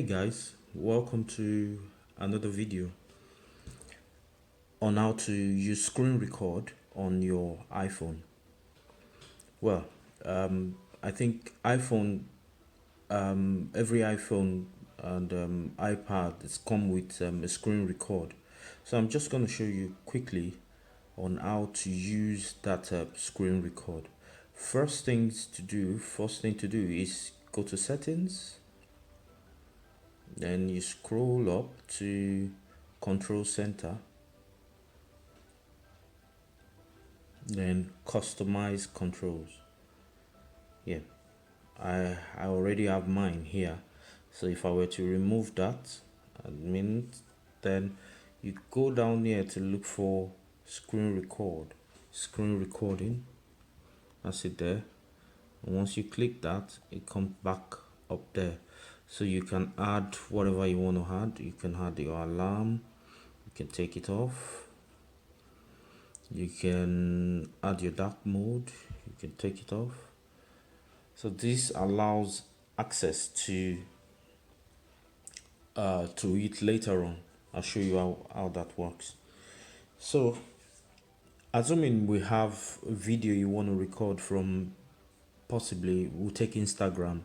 guys, welcome to another video on how to use screen record on your iPhone. Well, I think every iPhone and iPad is come with a screen record. So I'm just going to show you quickly on how to use that screen record. First thing to do is go to settings. Then you scroll up to control center, then customize controls. Yeah, I already have mine here, so if I were to remove that then you go down here to look for screen recording. That's it there, and once you click that, it comes back up there, so you can add whatever you want to add. You can add your alarm, you can take it off, you can add your dark mode, you can take it off. So this allows access to it later on. I'll show you how that works. So assuming we have a video you want to record from, possibly we'll take Instagram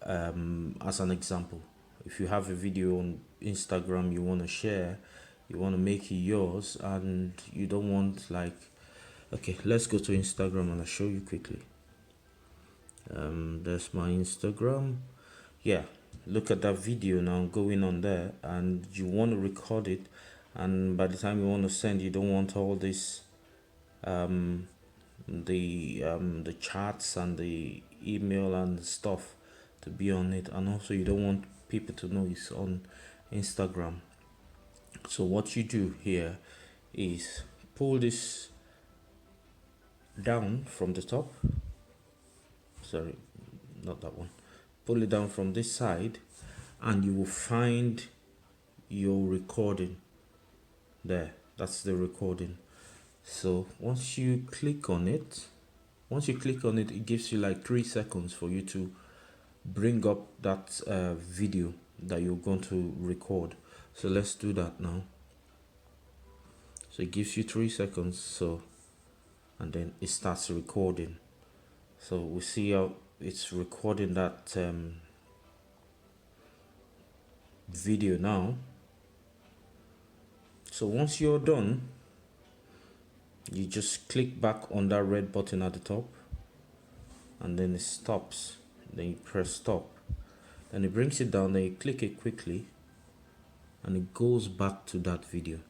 as an example. If you have a video on Instagram you want to share, you want to make it yours, and you don't want, like, okay, let's go to Instagram and I'll show you quickly. There's my Instagram. Yeah, look at that video now going on there, and you want to record it, and by the time you want to send, you don't want all this the chats and the email and stuff to be on it, and also you don't want people to know it's on Instagram. So what you do here is pull this down from the top. Sorry, not that one. Pull it down from this side and you will find your recording there. That's the recording. So once you click on it, it gives you like 3 seconds for you to bring up that video that you're going to record. So let's do that now. So it gives you 3 seconds, so, and then it starts recording. So we see how it's recording that video now. So once you're done, you just click back on that red button at the top, and then it stops. Then you press stop, then it brings it down, then you click it quickly and it goes back to that video,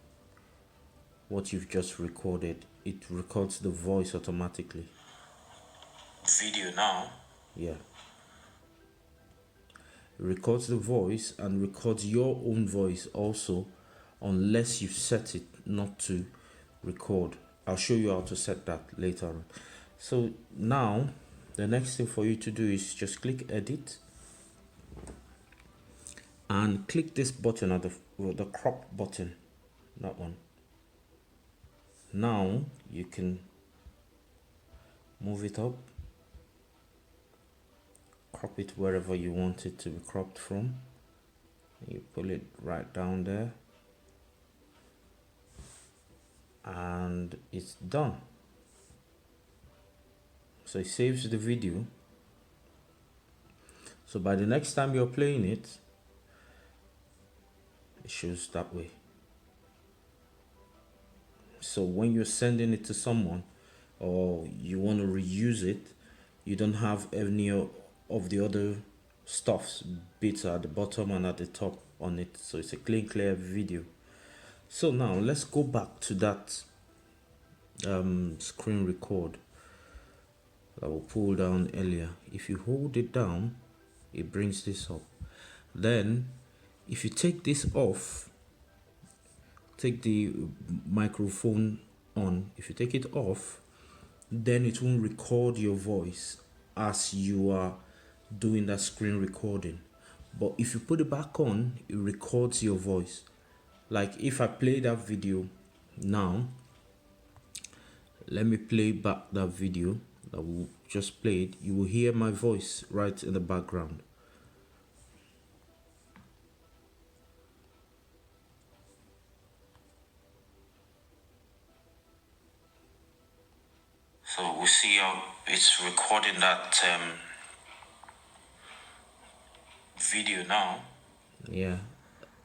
what you've just recorded. It records the voice automatically. Video now. Yeah, it records the voice and records your own voice also, unless you've set it not to record. I'll show you how to set that later on. So now the next thing for you to do is just click edit and click this button at the crop button, that one. Now you can move it up, crop it wherever you want it to be cropped from. You pull it right down there and it's done. So it saves the video, so by the next time you're playing it, it shows that way. So when you're sending it to someone or you want to reuse it, you don't have any of the other stuffs, bits at the bottom and at the top on it. So it's a clear video. So now let's go back to that screen record that we pulled down earlier. If you hold it down, it brings this up. Then if you take this off, take the microphone on, if you take it off, then it won't record your voice as you are doing that screen recording. But if you put it back on, it records your voice. Like if I play that video now, let me play back that video that we just played. You will hear my voice right in the background. So we see how it's recording that video now. Yeah,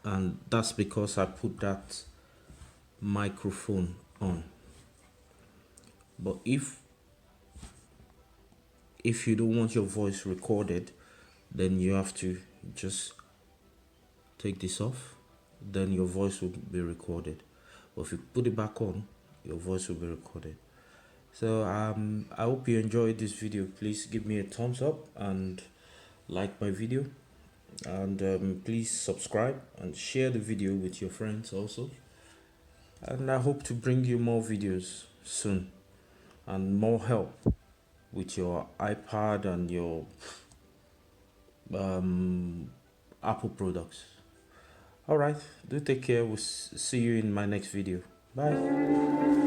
and that's because I put that microphone on. But if you don't want your voice recorded, then you have to just take this off, then your voice will be recorded. But if you put it back on, your voice will be recorded. So I hope you enjoyed this video. Please give me a thumbs up and like my video, and please subscribe and share the video with your friends also. And I hope to bring you more videos soon and more help with your iPad and your Apple products. All right, do take care. We'll see you in my next video. Bye.